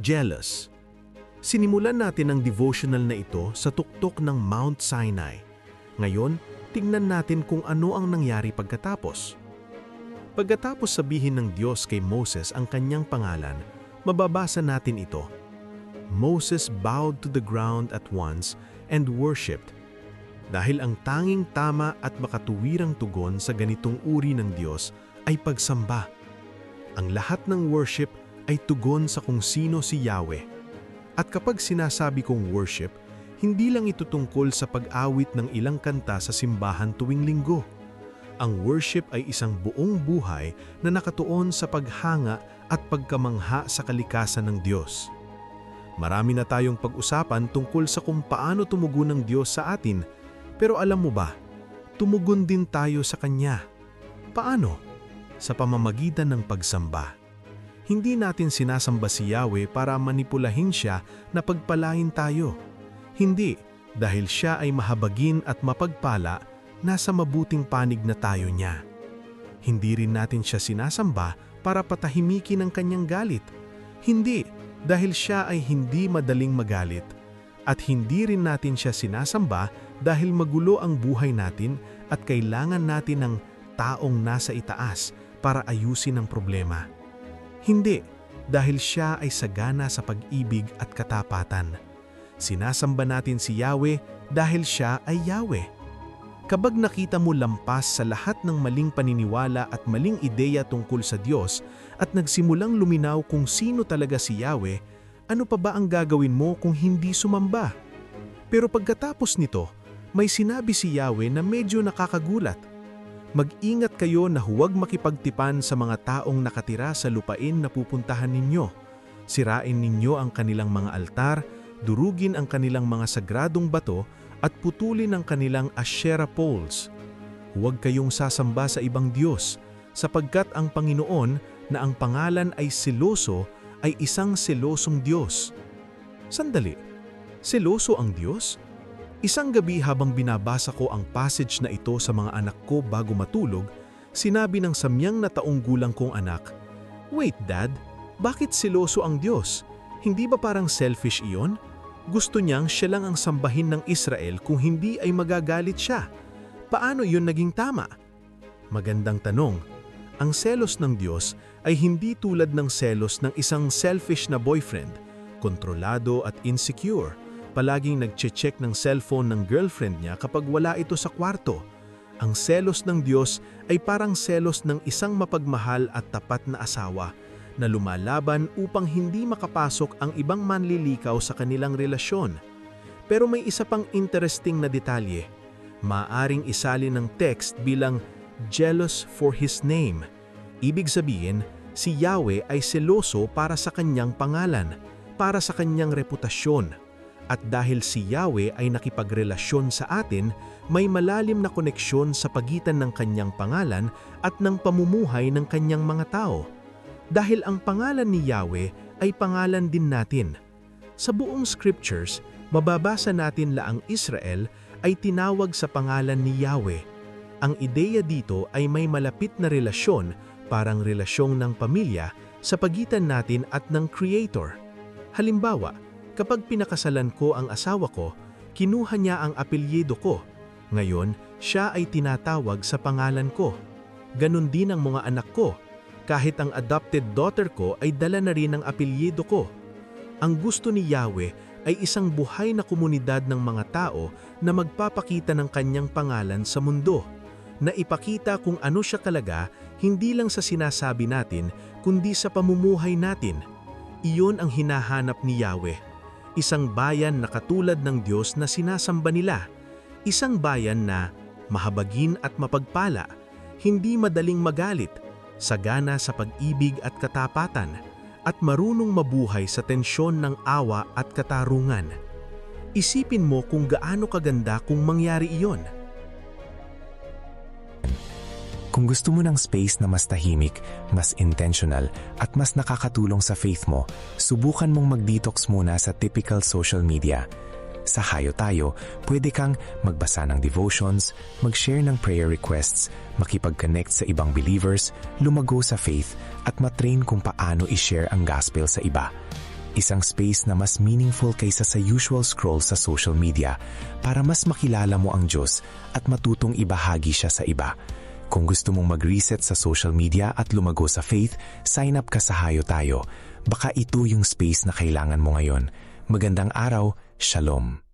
jealous. Sinimulan natin ang devotional na ito sa tuktok ng Mount Sinai. Ngayon, tingnan natin kung ano ang nangyari pagkatapos. Pagkatapos sabihin ng Diyos kay Moses ang kanyang pangalan, mababasa natin ito. Moses bowed to the ground at once and worshipped. Dahil ang tanging tama at makatuwirang tugon sa ganitong uri ng Diyos ay pagsamba. Ang lahat ng worship ay tugon sa kung sino si Yahweh. At kapag sinasabi kong worship, hindi lang ito tungkol sa pag-awit ng ilang kanta sa simbahan tuwing linggo. Ang worship ay isang buong buhay na nakatuon sa paghanga at pagkamangha sa kalikasan ng Diyos. Marami na tayong pag-usapan tungkol sa kung paano tumugon ng Diyos sa atin, pero alam mo ba, tumugon din tayo sa Kanya. Paano? Sa pamamagitan ng pagsamba. Hindi natin sinasamba si Yahweh para manipulahin siya na pagpalain tayo. Hindi, dahil siya ay mahabagin at mapagpala, nasa mabuting panig na tayo niya. Hindi rin natin siya sinasamba para patahimikin ang kanyang galit. Hindi, dahil siya ay hindi madaling magalit. At hindi rin natin siya sinasamba dahil magulo ang buhay natin at kailangan natin ng taong nasa itaas para ayusin ang problema. Hindi, dahil siya ay sagana sa pag-ibig at katapatan. Sinasamba natin si Yahweh dahil siya ay Yahweh. Kapag nakita mo lampas sa lahat ng maling paniniwala at maling ideya tungkol sa Diyos at nagsimulang luminaw kung sino talaga si Yahweh, ano pa ba ang gagawin mo kung hindi sumamba? Pero pagkatapos nito, may sinabi si Yahweh na medyo nakakagulat. Mag-ingat kayo na huwag makipagtipan sa mga taong nakatira sa lupain na pupuntahan ninyo. Sirain ninyo ang kanilang mga altar, durugin ang kanilang mga sagradong bato, at putulin ang kanilang Asherah poles. Huwag kayong sasamba sa ibang Diyos, sapagkat ang Panginoon na ang pangalan ay seloso ay isang selosong Diyos. Sandali, seloso ang Diyos? Isang gabi habang binabasa ko ang passage na ito sa mga anak ko bago matulog, sinabi ng samyang na taong gulang kong anak, "Wait Dad, bakit seloso ang Diyos? Hindi ba parang selfish iyon? Gusto niyang siya lang ang sambahin ng Israel kung hindi ay magagalit siya. Paano yun naging tama?" Magandang tanong. Ang selos ng Diyos ay hindi tulad ng selos ng isang selfish na boyfriend, kontrolado at insecure, palaging nagche-check ng cellphone ng girlfriend niya kapag wala ito sa kwarto. Ang selos ng Diyos ay parang selos ng isang mapagmahal at tapat na asawa na lumalaban upang hindi makapasok ang ibang manlilikaw sa kanilang relasyon. Pero may isa pang interesting na detalye. Maaring isalin ng text bilang jealous for His name. Ibig sabihin, si Yahweh ay seloso para sa kanyang pangalan, para sa kanyang reputasyon. At dahil si Yahweh ay nakipagrelasyon sa atin, may malalim na koneksyon sa pagitan ng kanyang pangalan at ng pamumuhay ng kanyang mga tao. Dahil ang pangalan ni Yahweh ay pangalan din natin. Sa buong scriptures, mababasa natin na ang Israel ay tinawag sa pangalan ni Yahweh. Ang ideya dito ay may malapit na relasyon, parang relasyong ng pamilya, sa pagitan natin at ng Creator. Halimbawa, kapag pinakasalan ko ang asawa ko, kinuha niya ang apelyido ko. Ngayon, siya ay tinatawag sa pangalan ko. Ganon din ang mga anak ko. Kahit ang adopted daughter ko ay dala na rin ang apelyido ko. Ang gusto ni Yahweh ay isang buhay na komunidad ng mga tao na magpapakita ng kanyang pangalan sa mundo, na ipakita kung ano siya talaga hindi lang sa sinasabi natin kundi sa pamumuhay natin. Iyon ang hinahanap ni Yahweh. Isang bayan na katulad ng Diyos na sinasamba nila. Isang bayan na mahabagin at mapagpala, hindi madaling magalit, sagana sa pag-ibig at katapatan, at marunong mabuhay sa tensyon ng awa at katarungan. Isipin mo kung gaano kaganda kung mangyari iyon. Kung gusto mo ng space na mas tahimik, mas intentional, at mas nakakatulong sa faith mo, subukan mong mag-detox muna sa typical social media. Sa Hayo Tayo, pwede kang magbasa ng devotions, mag-share ng prayer requests, makipag-connect sa ibang believers, lumago sa faith, at matrain kung paano i-share ang gospel sa iba. Isang space na mas meaningful kaysa sa usual scroll sa social media para mas makilala mo ang Diyos at matutong ibahagi siya sa iba. Kung gusto mong mag-reset sa social media at lumago sa faith, sign up ka sa Hayo Tayo. Baka ito yung space na kailangan mo ngayon. Magandang araw, Shalom!